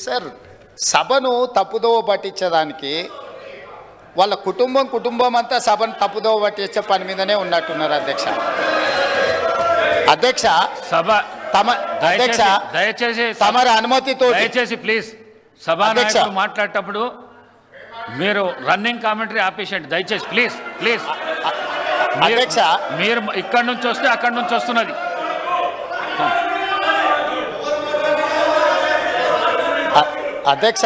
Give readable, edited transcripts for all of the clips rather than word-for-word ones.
Sir సభను తప్పుదోవ పట్టించేదానికి వాళ్ళ కుటుంబం అంతా సభను తప్పుదోవ పట్టించే పని మీదనే ఉన్నట్టున్నారు అధ్యక్ష. అధ్యక్ష సభ అధ్యక్ష దయచేసి తమరి అనుమతితో దయచేసి ప్లీజ్ సభానాయకులు మాట్లాడేటప్పుడు మీరు రన్నింగ్ కామెంటరీ ఆపేసండి దయచేసి ప్లీజ్ ప్లీజ్. అధ్యక్ష మీరు ఇక్కడి నుంచి వస్తే అక్కడి నుంచి వస్తున్నది. అధ్యక్ష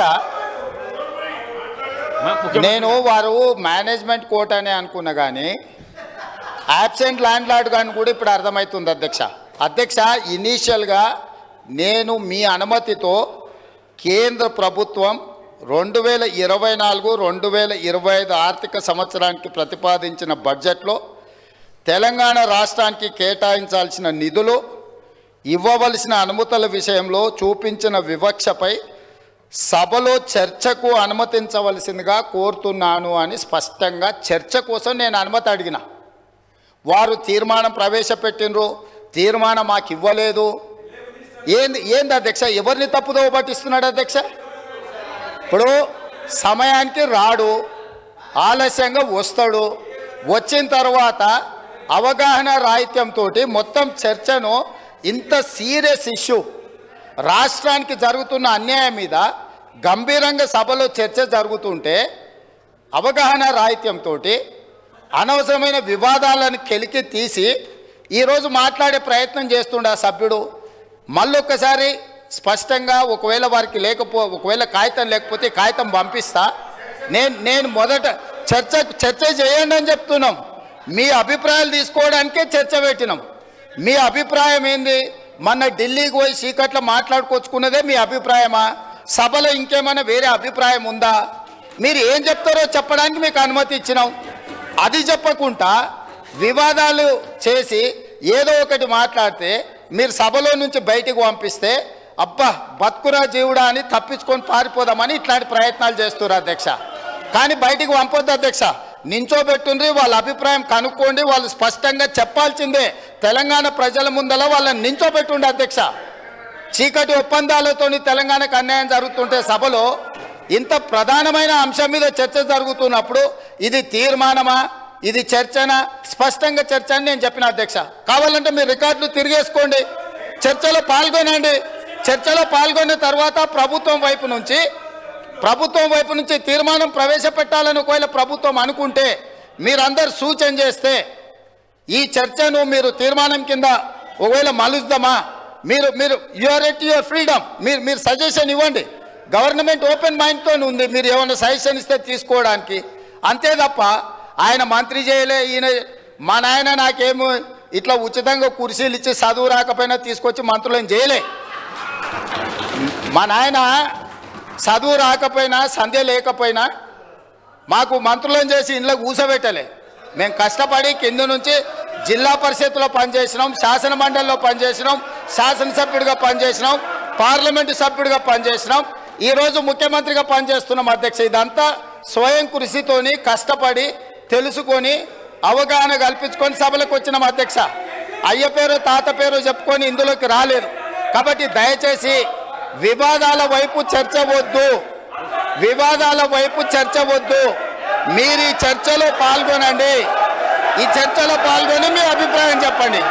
నేను వారు మేనేజ్మెంట్ కోర్ట్ అనే అనుకున్నా కానీ యాబ్సెంట్ ల్యాండ్ లార్డ్ కానీ కూడా ఇప్పుడు అర్థమవుతుంది అధ్యక్ష. అధ్యక్ష ఇనీషియల్గా నేను మీ అనుమతితో కేంద్ర ప్రభుత్వం 2024-2025 ఆర్థిక సంవత్సరానికి ప్రతిపాదించిన బడ్జెట్లో తెలంగాణ రాష్ట్రానికి కేటాయించాల్సిన నిధులు ఇవ్వవలసిన అనుమతుల విషయంలో చూపించిన వివక్షపై సభలో చర్చకు అనుమతించవలసిందిగా కోరుతున్నాను అని స్పష్టంగా చర్చ కోసం నేను అనుమతి అడిగిన. వారు తీర్మానం ప్రవేశపెట్టినరు, తీర్మానం మాకు ఇవ్వలేదు. ఏంది అధ్యక్ష? ఎవరిని తప్పుదోవ పట్టిస్తున్నాడు అధ్యక్ష? ఇప్పుడు సమయానికి రాడు, ఆలస్యంగా వస్తాడు, వచ్చిన తర్వాత అవగాహన రాహిత్యంతో మొత్తం చర్చను ఇంత సీరియస్ ఇష్యూ రాష్ట్రానికి జరుగుతున్న అన్యాయం మీద గంభీరంగా సభలో చర్చ జరుగుతుంటే అవగాహన రాహిత్యంతో అనవసరమైన వివాదాలను కెలికి తీసి ఈరోజు మాట్లాడే ప్రయత్నం చేస్తుండే ఆ సభ్యుడు. మళ్ళొక్కసారి స్పష్టంగా ఒకవేళ వారికి ఒకవేళ కాగితం లేకపోతే కాగితం పంపిస్తా. నేను మొదట చర్చ చేయండి అని చెప్తున్నాం. మీ అభిప్రాయాలు తీసుకోవడానికే చర్చ పెట్టినాం. మీ అభిప్రాయం ఏంది? మొన్న ఢిల్లీకి పోయి చీకట్లో మాట్లాడుకొచ్చుకున్నదే మీ అభిప్రాయమా? సభలో ఇంకేమైనా వేరే అభిప్రాయం ఉందా? మీరు ఏం చెప్తారో చెప్పడానికి మీకు అనుమతి ఇచ్చినాం. అది చెప్పకుండా వివాదాలు చేసి ఏదో ఒకటి మాట్లాడితే మీరు సభలో నుంచి బయటికి పంపిస్తే అబ్బా బతుకురా జీవుడా అని తప్పించుకొని పారిపోదామని ఇట్లాంటి ప్రయత్నాలు చేస్తున్నారు అధ్యక్ష. కానీ బయటికి పంపొద్దు అధ్యక్ష. నించోబెట్టుండ్రి, వాళ్ళ అభిప్రాయం కనుక్కోండి. వాళ్ళు స్పష్టంగా చెప్పాల్సిందే. తెలంగాణ ప్రజల ముందల వాళ్ళని నించోబెట్టుండే అధ్యక్ష. చీకటి ఒప్పందాలతోని తెలంగాణకు అన్యాయం జరుగుతుంటే సభలో ఇంత ప్రధానమైన అంశం మీద చర్చ జరుగుతున్నప్పుడు ఇది తీర్మానమా, ఇది చర్చనా? స్పష్టంగా చర్చ అని నేను చెప్పిన అధ్యక్ష. కావాలంటే మీరు రికార్డులు తిరిగేసుకోండి, చర్చలో పాల్గొనండి. చర్చలో పాల్గొన్న తర్వాత ప్రభుత్వం వైపు నుంచి తీర్మానం ప్రవేశపెట్టాలని ఒకవేళ ప్రభుత్వం అనుకుంటే మీరందరూ సూచన చేస్తే ఈ చర్చను మీరు తీర్మానం కింద ఒకవేళ మలుద్దామా? మీరు యువర్ ఎట్ యువర్ ఫ్రీడమ్. మీరు సజెషన్ ఇవ్వండి. గవర్నమెంట్ ఓపెన్ మైండ్తో ఉంది. మీరు ఏమైనా సజెషన్ ఇస్తే తీసుకోవడానికి. అంతే తప్ప ఆయన మంత్రి చేయలే, ఈయన మా నాయన నాకేమో ఇట్లా ఉచితంగా కుర్చీలు ఇచ్చి చదువు రాకపోయినా తీసుకొచ్చి మంత్రులను చేయలే. మా నాయన చదువు రాకపోయినా సంధ్య లేకపోయినా మాకు మంత్రులను చేసి ఇంట్లో కూసబెట్టలే. మేము కష్టపడి కింద నుంచి జిల్లా పరిషత్లో పనిచేసినాం, శాసన మండలిలో పనిచేసినాం, శాసనసభ్యుడిగా పనిచేసినాం, పార్లమెంటు సభ్యుడిగా పనిచేసినాం, ఈరోజు ముఖ్యమంత్రిగా పనిచేస్తున్నాం అధ్యక్ష. ఇదంతా స్వయం కృషితోని కష్టపడి తెలుసుకొని అవగాహన కల్పించుకొని సభలకు వచ్చినాం అధ్యక్ష. అయ్య పేరు తాత పేరు చెప్పుకొని ఇందులోకి రాలేదు. కాబట్టి దయచేసి వివాదాల వైపు చర్చ వద్దు. మీరు ఈ చర్చలో పాల్గొనండి. ఈ చర్చలో పాల్గొని మీ అభిప్రాయం చెప్పండి.